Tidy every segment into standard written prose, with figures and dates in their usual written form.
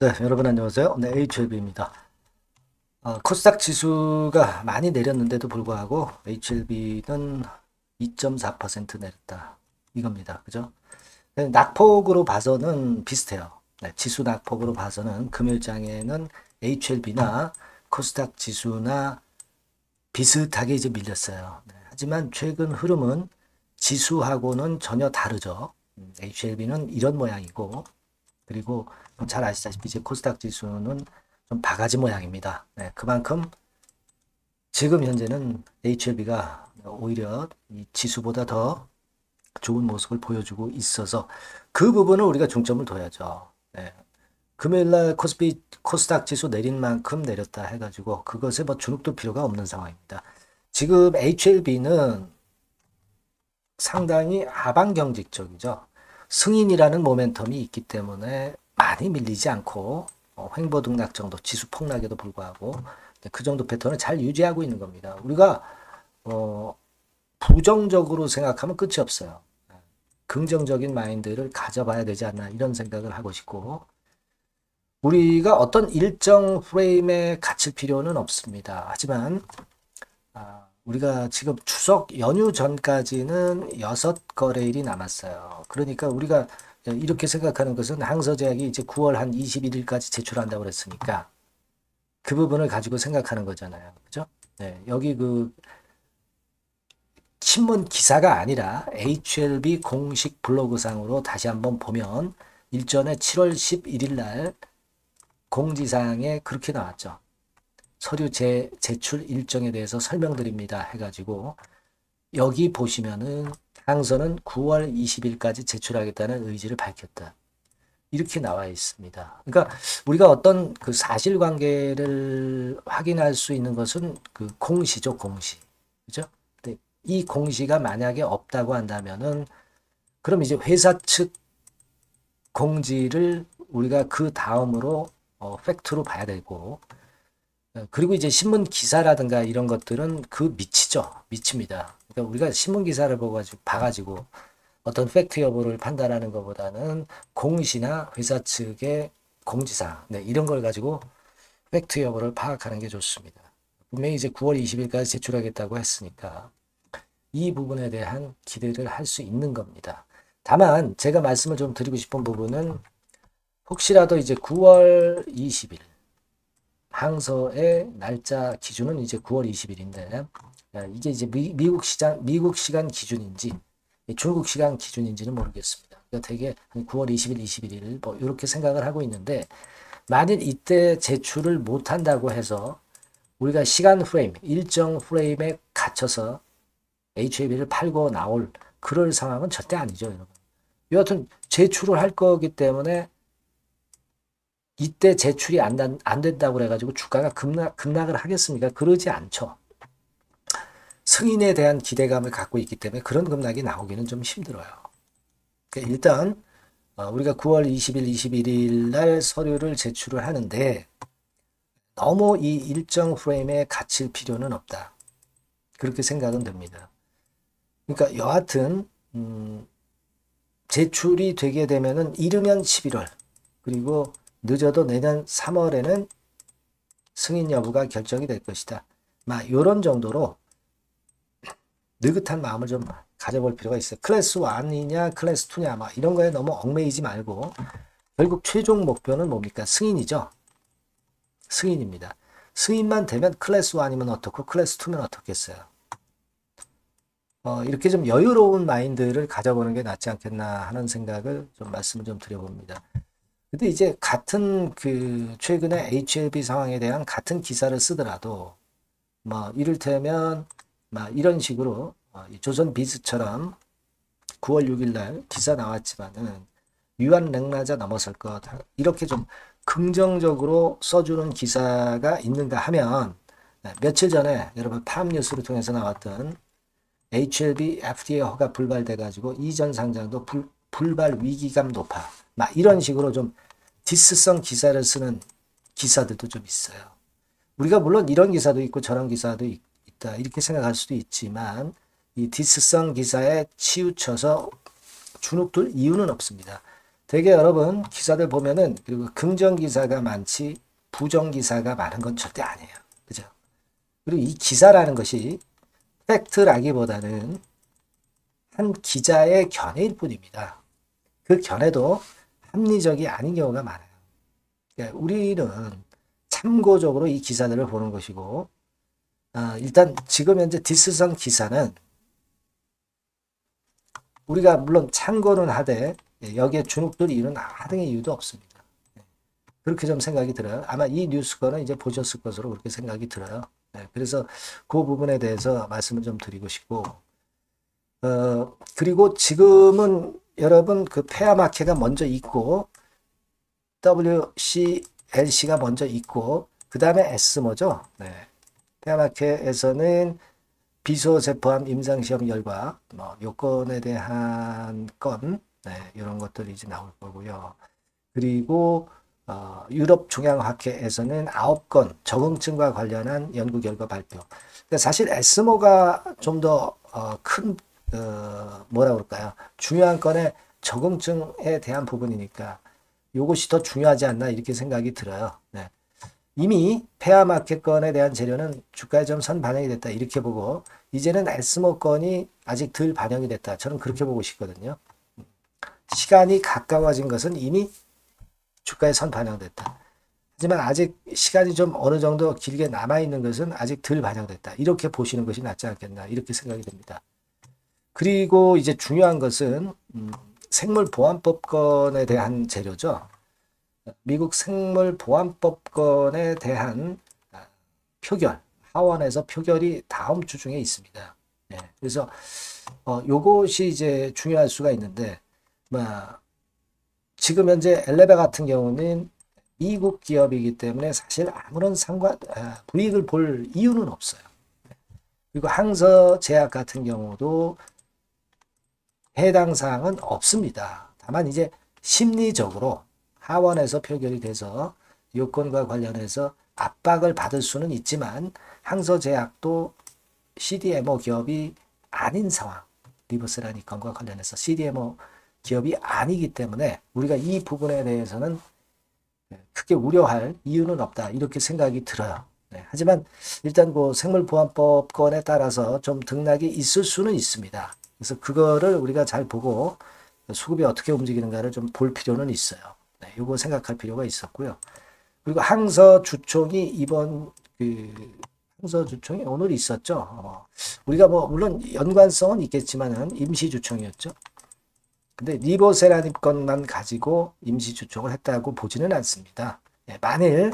네, 여러분 안녕하세요. 네, HLB입니다. 코스닥 지수가 많이 내렸는데도 불구하고 HLB는 2.4% 내렸다. 이겁니다. 그죠? 네, 낙폭으로 봐서는 비슷해요. 네, 지수 낙폭으로 봐서는 금요일장에는 HLB나 코스닥 지수나 비슷하게 이제 밀렸어요. 네, 하지만 최근 흐름은 지수하고는 전혀 다르죠. HLB는 이런 모양이고, 그리고 잘 아시다시피 이제 코스닥 지수는 좀 바가지 모양입니다. 네, 그만큼 지금 현재는 HLB가 오히려 이 지수보다 더 좋은 모습을 보여주고 있어서 그 부분을 우리가 중점을 둬야죠. 네. 금요일날 코스닥 지수 내린 만큼 내렸다 해가지고 그것에 뭐 주눅들 필요가 없는 상황입니다. 지금 HLB는 상당히 하방 경직적이죠. 승인이라는 모멘텀이 있기 때문에 많이 밀리지 않고 횡보등락 정도 지수 폭락에도 불구하고 그 정도 패턴을 잘 유지하고 있는 겁니다. 우리가 부정적으로 생각하면 끝이 없어요. 긍정적인 마인드를 가져봐야 되지 않나 이런 생각을 하고 싶고, 우리가 어떤 일정 프레임에 갇힐 필요는 없습니다. 하지만 우리가 지금 추석 연휴 전까지는 6거래일이 남았어요. 그러니까 우리가 이렇게 생각하는 것은 항서제약이 이제 9월 한 21일까지 제출한다고 그랬으니까 그 부분을 가지고 생각하는 거잖아요. 그죠? 네, 여기 그 신문 기사가 아니라 HLB 공식 블로그상으로 다시 한번 보면 일전에 7월 11일 날 공지사항에 그렇게 나왔죠. 서류 제출 일정에 대해서 설명드립니다 해가지고 여기 보시면은 항서는 9월 20일까지 제출하겠다는 의지를 밝혔다. 이렇게 나와 있습니다. 그러니까 우리가 어떤 그 사실관계를 확인할 수 있는 것은 그 공시죠, 공시. 그죠? 근데 이 공시가 만약에 없다고 한다면은 그럼 이제 회사 측 공지를 우리가 그 다음으로 팩트로 봐야 되고, 그리고 이제 신문 기사라든가 이런 것들은 그 밑이죠. 밑입니다. 그러니까 우리가 신문 기사를 봐가지고 어떤 팩트 여부를 판단하는 것보다는 공시나 회사 측의 공지사항, 네, 이런 걸 가지고 팩트 여부를 파악하는 게 좋습니다. 분명히 이제 9월 20일까지 제출하겠다고 했으니까 이 부분에 대한 기대를 할 수 있는 겁니다. 다만 제가 말씀을 좀 드리고 싶은 부분은 혹시라도 이제 9월 20일 항서의 날짜 기준은 이제 9월 20일인데 이게 이제 미국 시간 기준인지 중국 시간 기준인지는 모르겠습니다. 그러니까 되게 9월 20일, 21일 뭐 이렇게 생각을 하고 있는데, 만일 이때 제출을 못한다고 해서 우리가 시간 프레임, 일정 프레임에 갇혀서 HLB를 팔고 나올 그럴 상황은 절대 아니죠, 여러분. 여하튼 제출을 할 거기 때문에 이때 제출이 안 된다고 그래가지고 주가가 급락을 하겠습니까? 그러지 않죠. 승인에 대한 기대감을 갖고 있기 때문에 그런 급락이 나오기는 좀 힘들어요. 그러니까 일단 우리가 9월 20일, 21일 날 서류를 제출을 하는데 너무 이 일정 프레임에 갇힐 필요는 없다. 그렇게 생각은 됩니다. 그러니까 여하튼 제출이 되게 되면은 이르면 11월, 그리고 늦어도 내년 3월에는 승인 여부가 결정이 될 것이다. 막 이런 정도로 느긋한 마음을 좀 가져볼 필요가 있어요. 클래스 1이냐 클래스 2냐 막 이런 거에 너무 얽매이지 말고 결국 최종 목표는 뭡니까? 승인이죠. 승인입니다. 승인만 되면 클래스 1이면 어떻고 클래스 2면 어떻겠어요. 이렇게 좀 여유로운 마인드를 가져보는 게 낫지 않겠나 하는 생각을 좀 말씀을 좀 드려봅니다. 근데 이제 같은 그 최근에 HLB 상황에 대한 같은 기사를 쓰더라도 뭐 이를테면 막 이런 식으로 조선 비즈처럼 9월 6일 날 기사 나왔지만은 유한 냉라자 넘어설 것, 이렇게 좀 긍정적으로 써주는 기사가 있는가 하면, 며칠 전에 여러분 팜뉴스를 통해서 나왔던 HLB FDA 허가 불발돼 가지고 이전 상장도 불발 위기감 높아, 막 이런 식으로 좀 디스성 기사를 쓰는 기사들도 좀 있어요. 우리가 물론 이런 기사도 있고 저런 기사도 있다 이렇게 생각할 수도 있지만 이 디스성 기사에 치우쳐서 주눅들 이유는 없습니다. 되게 여러분 기사들 보면은 그리고 긍정 기사가 많지 부정 기사가 많은 건 절대 아니에요. 그죠? 그리고 이 기사라는 것이 팩트라기보다는 한 기자의 견해일 뿐입니다. 그 견해도 합리적이 아닌 경우가 많아요. 그러니까 우리는 참고적으로 이 기사들을 보는 것이고, 일단 지금 현재 디스선 기사는 우리가 물론 참고는 하되 여기에 주눅들 이유는 하등의 이유도 없습니다. 그렇게 좀 생각이 들어요. 아마 이 뉴스거는 이제 보셨을 것으로 그렇게 생각이 들어요. 그래서 그 부분에 대해서 말씀을 좀 드리고 싶고, 그리고 지금은 여러분 그 페어마켓가 먼저 있고 WCLC가 먼저 있고 그 다음에 에스모죠. 페어마켓에서는 비소재 포함 임상시험 결과, 요건에 대한 건, 이런 것들이 이제 나올 거고요. 그리고 유럽 중앙학회에서는 9건 적응증과 관련한 연구 결과 발표. 그러니까 사실 에스모가 좀 더 큰 뭐라 그럴까요? 중요한 건에 적응증에 대한 부분이니까 이것이 더 중요하지 않나 이렇게 생각이 들어요. 이미 페어마켓 건에 대한 재료는 주가에 좀 선 반영이 됐다 이렇게 보고 이제는 에스모 건이 아직 덜 반영이 됐다. 저는 그렇게 보고 싶거든요. 시간이 가까워진 것은 이미 주가에 선 반영됐다. 하지만 아직 시간이 좀 어느 정도 길게 남아있는 것은 아직 덜 반영됐다. 이렇게 보시는 것이 낫지 않겠나 이렇게 생각이 됩니다. 그리고 이제 중요한 것은 생물보안법건에 대한 재료죠. 미국 생물보안법건에 대한 표결, 하원에서 표결이 다음 주 중에 있습니다. 그래서 요것이 이제 중요할 수가 있는데, 지금 현재 엘레베 같은 경우는 미국 기업이기 때문에 사실 아무런 불이익을 볼 이유는 없어요. 그리고 항서제약 같은 경우도 해당 사항은 없습니다. 다만 이제 심리적으로 하원에서 표결이 돼서 요건과 관련해서 압박을 받을 수는 있지만 항서제약도 CDMO 기업이 아닌 상황, 리보세라니건과 관련해서 CDMO 기업이 아니기 때문에 우리가 이 부분에 대해서는 크게 우려할 이유는 없다 이렇게 생각이 들어요. 하지만 일단 그 생물보안법건에 따라서 좀 등락이 있을 수는 있습니다. 그래서 그거를 우리가 잘 보고 수급이 어떻게 움직이는가를 좀 볼 필요는 있어요. 이거 생각할 필요가 있었고요. 그리고 항서주총이 이번 항서주총이 오늘 있었죠. 우리가 물론 연관성은 있겠지만은 임시주총이었죠. 근데 리보세라닙 건만 가지고 임시주총을 했다고 보지는 않습니다. 만일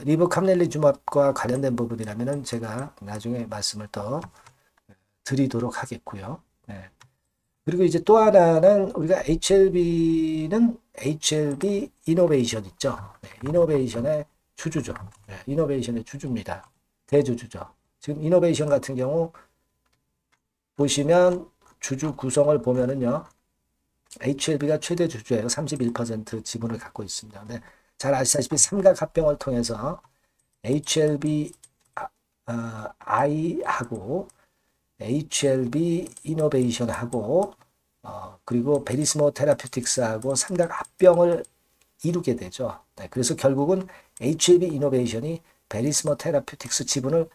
리보캄넬리주맙과 관련된 부분이라면은 제가 나중에 말씀을 더 드리도록 하겠고요. 그리고 이제 또 하나는 우리가 HLB는 HLB 이노베이션 있죠. 이노베이션의 주주죠. 이노베이션의 주주입니다. 대주주죠. 지금 이노베이션 같은 경우 보시면 주주 구성을 보면은요. HLB가 최대 주주예요. 31% 지분을 갖고 있습니다. 근데 잘 아시다시피 삼각합병을 통해서 HLB I하고 HLB 이노베이션하고 그리고 베리스모 테라퓨틱스하고 삼각합병을 이루게 되죠. 그래서 결국은 HLB 이노베이션이 베리스모 테라퓨틱스 지분을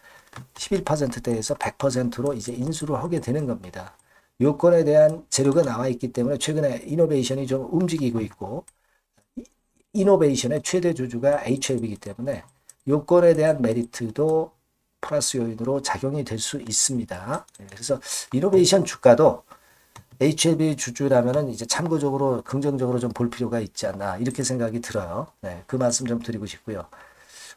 11%대에서 100%로 이제 인수를 하게 되는 겁니다. 요건에 대한 재료가 나와 있기 때문에 최근에 이노베이션이 좀 움직이고 있고 이노베이션의 최대 주주가 HLB이기 때문에 요건에 대한 메리트도 플러스 요인으로 작용이 될 수 있습니다. 그래서 이노베이션 주가도 HLB 주주라면은 이제 참고적으로 긍정적으로 좀 볼 필요가 있지 않나 이렇게 생각이 들어요. 그 말씀 좀 드리고 싶고요.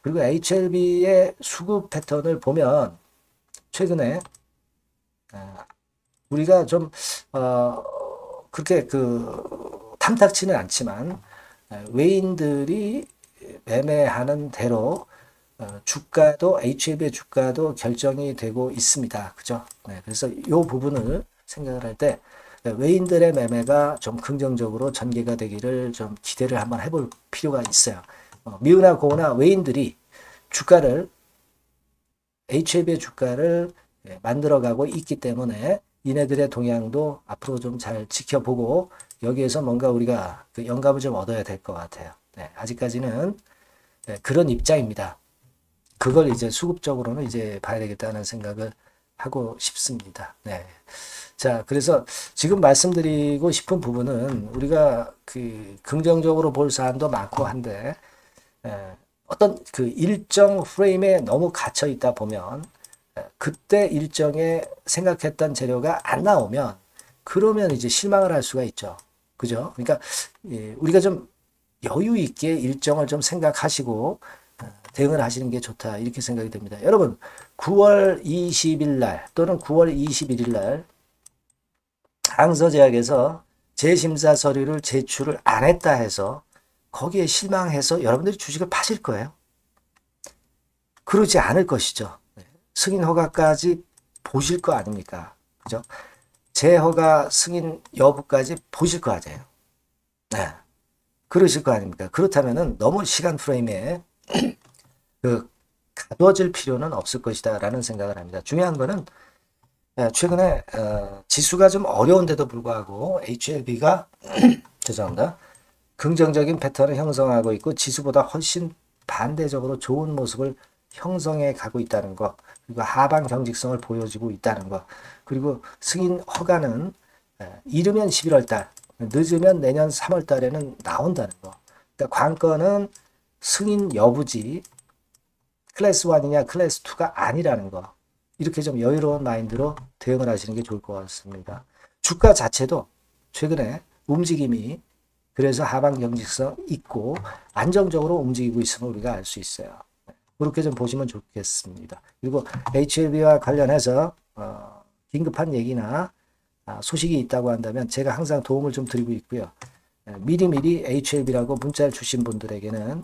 그리고 HLB의 수급 패턴을 보면 최근에 우리가 좀 그렇게 탐탁치는 않지만 외인들이 매매하는 대로 주가도 HLB의 주가도 결정이 되고 있습니다. 그죠? 그래서 이 부분을 생각을 할 때 외인들의 매매가 좀 긍정적으로 전개가 되기를 좀 기대를 한번 해볼 필요가 있어요. 미우나 고우나 외인들이 주가를 HLB의 주가를 만들어가고 있기 때문에 이네들의 동향도 앞으로 좀 잘 지켜보고 여기에서 뭔가 우리가 그 영감을 좀 얻어야 될 것 같아요. 네, 아직까지는 그런 입장입니다. 그걸 이제 수급적으로는 이제 봐야 되겠다는 생각을 하고 싶습니다. 네. 자, 그래서 지금 말씀드리고 싶은 부분은 우리가 그 긍정적으로 볼 사안도 많고 한데, 어떤 그 일정 프레임에 너무 갇혀 있다 보면, 그때 일정에 생각했던 재료가 안 나오면, 그러면 이제 실망을 할 수가 있죠. 그죠? 그러니까, 우리가 좀 여유 있게 일정을 좀 생각하시고, 대응을 하시는 게 좋다. 이렇게 생각이 됩니다. 여러분, 9월 20일 날 또는 9월 21일 날, 항서제약에서 재심사 서류를 제출을 안 했다 해서 거기에 실망해서 여러분들이 주식을 파실 거예요. 그러지 않을 것이죠. 승인 허가까지 보실 거 아닙니까? 그죠? 재허가 승인 여부까지 보실 거 아니에요. 네. 그러실 거 아닙니까? 그렇다면은 너무 시간 프레임에 가둬질 필요는 없을 것이다 라는 생각을 합니다. 중요한 거는 최근에 지수가 좀 어려운데도 불구하고 HLB가 죄송합니다. 긍정적인 패턴을 형성하고 있고 지수보다 훨씬 반대적으로 좋은 모습을 형성해 가고 있다는 것, 그리고 하방 경직성을 보여주고 있다는 것, 그리고 승인 허가는 이르면 11월 달, 늦으면 내년 3월 달에는 나온다는 것. 그러니까 관건은 승인 여부지 클래스 1이냐 클래스 2가 아니라는 거. 이렇게 좀 여유로운 마인드로 대응을 하시는 게 좋을 것 같습니다. 주가 자체도 최근에 움직임이 그래서 하방 경직성 있고 안정적으로 움직이고 있음을 우리가 알 수 있어요. 그렇게 좀 보시면 좋겠습니다. 그리고 HLB와 관련해서 긴급한 얘기나 소식이 있다고 한다면 제가 항상 도움을 좀 드리고 있고요. 미리미리 HLB라고 문자를 주신 분들에게는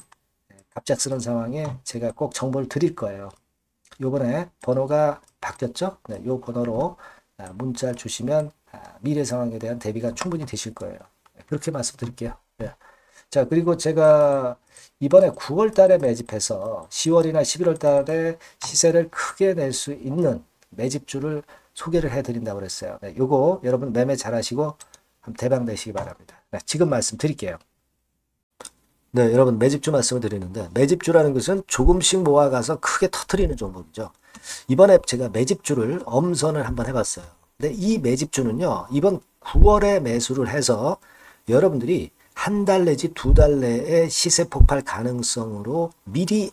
갑작스러운 상황에 제가 꼭 정보를 드릴 거예요. 요번에 번호가 바뀌었죠? 네, 요 번호로 문자를 주시면 미래 상황에 대한 대비가 충분히 되실 거예요. 그렇게 말씀드릴게요. 네. 자, 그리고 제가 이번에 9월 달에 매집해서 10월이나 11월 달에 시세를 크게 낼 수 있는 매집주를 소개를 해드린다고 그랬어요. 네, 요거 여러분 매매 잘 하시고 대박 내시기 바랍니다. 네, 지금 말씀드릴게요. 네, 여러분 매집주 말씀을 드리는데 매집주라는 것은 조금씩 모아가서 크게 터트리는 종목이죠. 이번에 제가 매집주를 엄선을 한번 해봤어요. 근데 이 매집주는요, 이번 9월에 매수를 해서 여러분들이 한 달 내지 두 달 내에 시세 폭발 가능성으로 미리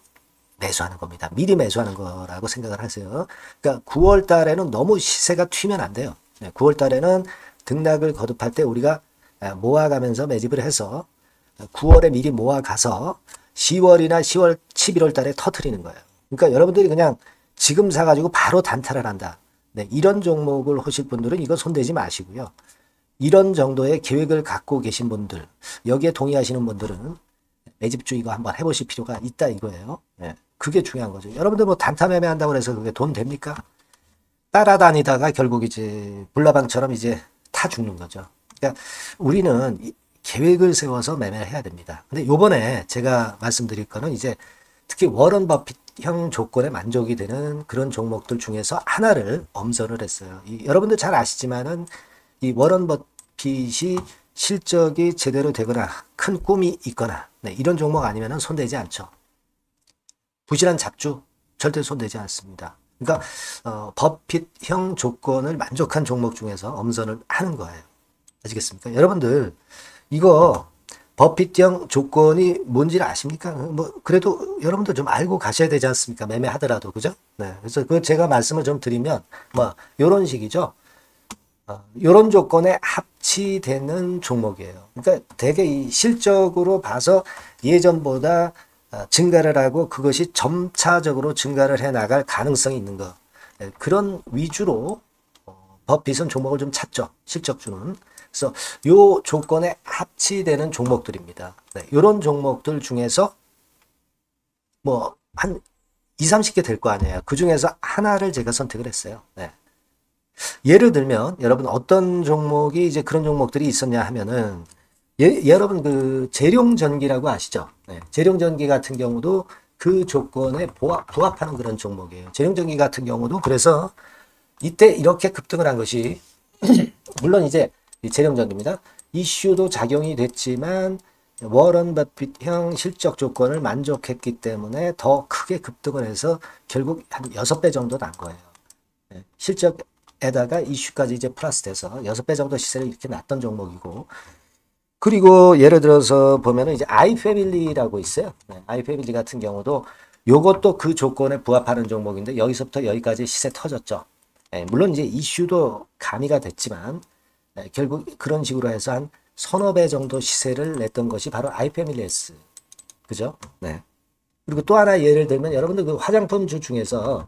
매수하는 겁니다. 미리 매수하는 거라고 생각을 하세요. 그러니까 9월 달에는 너무 시세가 튀면 안 돼요. 9월 달에는 등락을 거듭할 때 우리가 모아가면서 매집을 해서 9월에 미리 모아가서 10월이나 10월, 11월 달에 터트리는 거예요. 그러니까 여러분들이 그냥 지금 사가지고 바로 단타를 한다. 네, 이런 종목을 하실 분들은 이거 손대지 마시고요. 이런 정도의 계획을 갖고 계신 분들, 여기에 동의하시는 분들은 매집주 이거 한번 해보실 필요가 있다 이거예요. 네, 그게 중요한 거죠. 여러분들 뭐 단타 매매한다고 해서 그게 돈 됩니까? 따라다니다가 결국 이제 불나방처럼 이제 타 죽는 거죠. 그러니까 우리는 계획을 세워서 매매를 해야 됩니다. 근데 요번에 제가 말씀드릴 거는 이제 특히 워런 버핏형 조건에 만족이 되는 그런 종목들 중에서 하나를 엄선을 했어요. 여러분들 잘 아시지만은 이 워런 버핏이 실적이 제대로 되거나 큰 꿈이 있거나 네, 이런 종목 아니면은 손대지 않죠. 부실한 잡주 절대 손대지 않습니다. 그러니까 버핏형 조건을 만족한 종목 중에서 엄선을 하는 거예요. 아시겠습니까? 여러분들 이거 버핏형 조건이 뭔지를 아십니까? 뭐 그래도 여러분들 좀 알고 가셔야 되지 않습니까? 매매하더라도 그죠? 네, 그래서 그 제가 말씀을 좀 드리면 뭐 이런 식이죠. 이런 조건에 합치되는 종목이에요. 그러니까 되게 이 실적으로 봐서 예전보다 증가를 하고 그것이 점차적으로 증가를 해 나갈 가능성이 있는 거. 네, 그런 위주로 버핏은 종목을 좀 찾죠. 실적주는. 그래서 요 조건에 합치되는 종목들입니다. 네, 이런 종목들 중에서 뭐 한 20, 30개 될 거 아니에요. 그 중에서 하나를 제가 선택을 했어요. 네. 예를 들면 여러분 어떤 종목이 이제 그런 종목들이 있었냐 하면은 여러분 그 재룡전기라고 아시죠? 네, 재룡전기 같은 경우도 그 조건에 부합하는 그런 종목이에요. 재룡전기 같은 경우도 그래서 이때 이렇게 급등을 한 것이 물론 이제 재룡전기입니다. 이슈도 작용이 됐지만 워런 버핏형 실적 조건을 만족했기 때문에 더 크게 급등을 해서 결국 한 6배 정도 난 거예요. 실적에다가 이슈까지 이제 플러스 돼서 6배 정도 시세를 이렇게 났던 종목이고, 그리고 예를 들어서 보면은 이제 아이패밀리라고 있어요. 아이패밀리 같은 경우도 요것도 그 조건에 부합하는 종목인데 여기서부터 여기까지 시세 터졌죠. 물론 이제 이슈도 가미가 됐지만 결국 그런 식으로 해서 한 서너 배 정도 시세를 냈던 것이 바로 아이패밀리스. 그죠? 네. 그리고 또 하나 예를 들면 여러분들 그 화장품주 중에서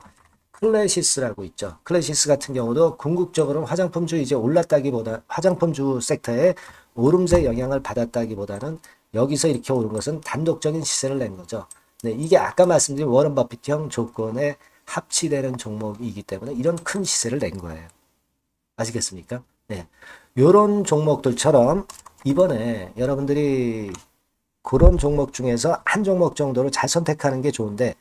클래시스라고 있죠. 클래시스 같은 경우도 궁극적으로는 화장품주 이제 올랐다기보다 화장품주 섹터에 오름세 영향을 받았다기보다는 여기서 이렇게 오른 것은 단독적인 시세를 낸 거죠. 네, 이게 아까 말씀드린 워런 버핏형 조건에 합치되는 종목이기 때문에 이런 큰 시세를 낸 거예요. 아시겠습니까? 네. 요런 종목들처럼 이번에 여러분들이 그런 종목 중에서 한 종목 정도를 잘 선택하는 게 좋은데,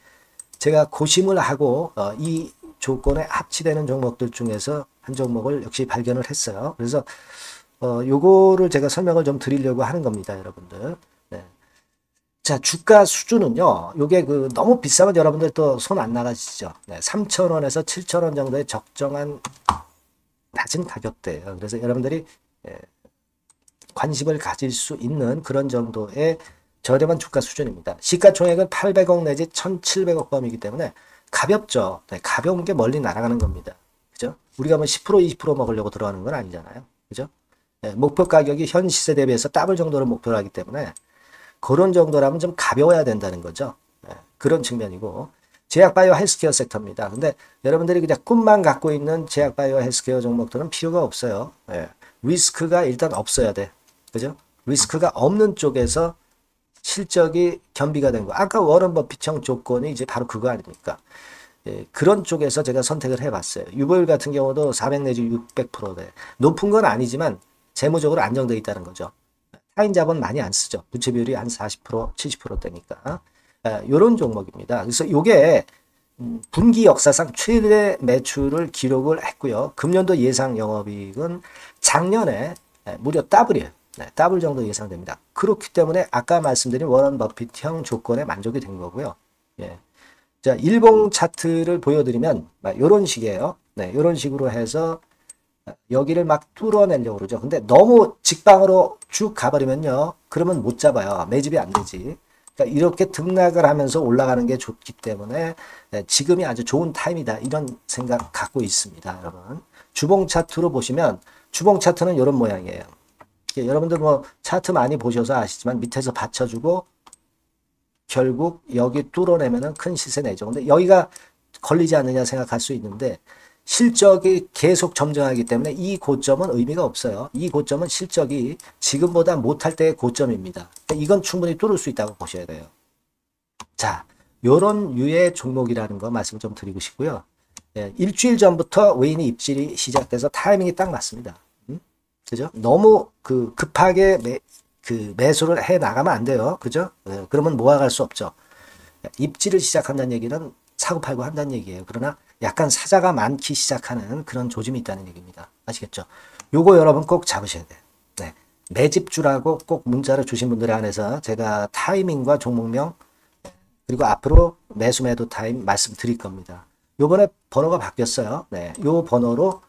제가 고심을 하고 이 조건에 합치되는 종목들 중에서 한 종목을 역시 발견을 했어요. 그래서 요거를 제가 설명을 좀 드리려고 하는 겁니다, 여러분들. 네. 자, 주가 수준은요, 요게 그 너무 비싸면 여러분들 또 손 안 나가시죠. 네, 3,000원에서 7,000원 정도의 적정한 낮은 가격대예요. 그래서 여러분들이 관심을 가질 수 있는 그런 정도의 저렴한 주가 수준입니다. 시가총액은 800억 내지 1,700억 범이기 때문에 가볍죠. 네, 가벼운 게 멀리 날아가는 겁니다. 그죠? 우리가 뭐 10%, 20% 먹으려고 들어가는 건 아니잖아요. 그죠? 네, 목표 가격이 현 시세 대비해서 더블 정도를 목표로 하기 때문에 그런 정도라면 좀 가벼워야 된다는 거죠. 네, 그런 측면이고, 제약바이오 헬스케어 섹터입니다. 근데 여러분들이 그냥 꿈만 갖고 있는 제약바이오 헬스케어 종목들은 필요가 없어요. 네, 리스크가 일단 없어야 돼. 그죠? 리스크가 없는 쪽에서 실적이 겸비가 된 거. 아까 워런 버핏형 조건이 이제 바로 그거 아닙니까? 예, 그런 쪽에서 제가 선택을 해봤어요. 유보율 같은 경우도 400 내지 600%대. 높은 건 아니지만 재무적으로 안정되어 있다는 거죠. 타인 자본 많이 안 쓰죠. 부채 비율이 한 40%, 70%대니까. 이런 종목입니다. 그래서 이게 분기 역사상 최대 매출을 기록을 했고요. 금년도 예상 영업이익은 작년에 무려 더블이에요. 네, 더블 정도 예상됩니다. 그렇기 때문에 아까 말씀드린 워런 버핏형 조건에 만족이 된 거고요. 예. 자, 일봉 차트를 보여드리면 이런 식이에요. 네, 이런 식으로 해서 여기를 막 뚫어내려고 그러죠. 근데 너무 직방으로 쭉 가버리면요, 그러면 못 잡아요. 매집이 안 되지. 그러니까 이렇게 등락을 하면서 올라가는 게 좋기 때문에 지금이 아주 좋은 타임이다, 이런 생각 갖고 있습니다, 여러분. 주봉 차트로 보시면 주봉 차트는 이런 모양이에요. 여러분들 뭐 차트 많이 보셔서 아시지만 밑에서 받쳐주고 결국 여기 뚫어내면은 큰 시세 내죠. 근데 여기가 걸리지 않느냐 생각할 수 있는데 실적이 계속 점증하기 때문에 이 고점은 의미가 없어요. 이 고점은 실적이 지금보다 못할 때의 고점입니다. 이건 충분히 뚫을 수 있다고 보셔야 돼요. 자, 요런 유의 종목이라는 거 말씀 좀 드리고 싶고요. 예, 일주일 전부터 외인이 입질이 시작돼서 타이밍이 딱 맞습니다. 그죠? 너무 급하게 매수를 해 나가면 안 돼요. 그죠? 예, 그러면 모아갈 수 없죠. 입질을 시작한다는 얘기는 사고 팔고 한다는 얘기예요. 그러나 약간 사자가 많기 시작하는 그런 조짐이 있다는 얘기입니다. 아시겠죠? 요거 여러분 꼭 잡으셔야 돼요. 네. 매집주라고 꼭 문자를 주신 분들에 한해서 제가 타이밍과 종목명 그리고 앞으로 매수 매도 타임 말씀드릴 겁니다. 요번에 번호가 바뀌었어요. 네. 요 번호로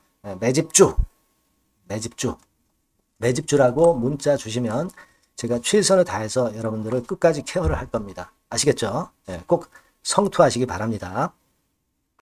매집주라고 문자 주시면 제가 최선을 다해서 여러분들을 끝까지 케어를 할 겁니다. 아시겠죠? 네. 꼭 성투하시기 바랍니다.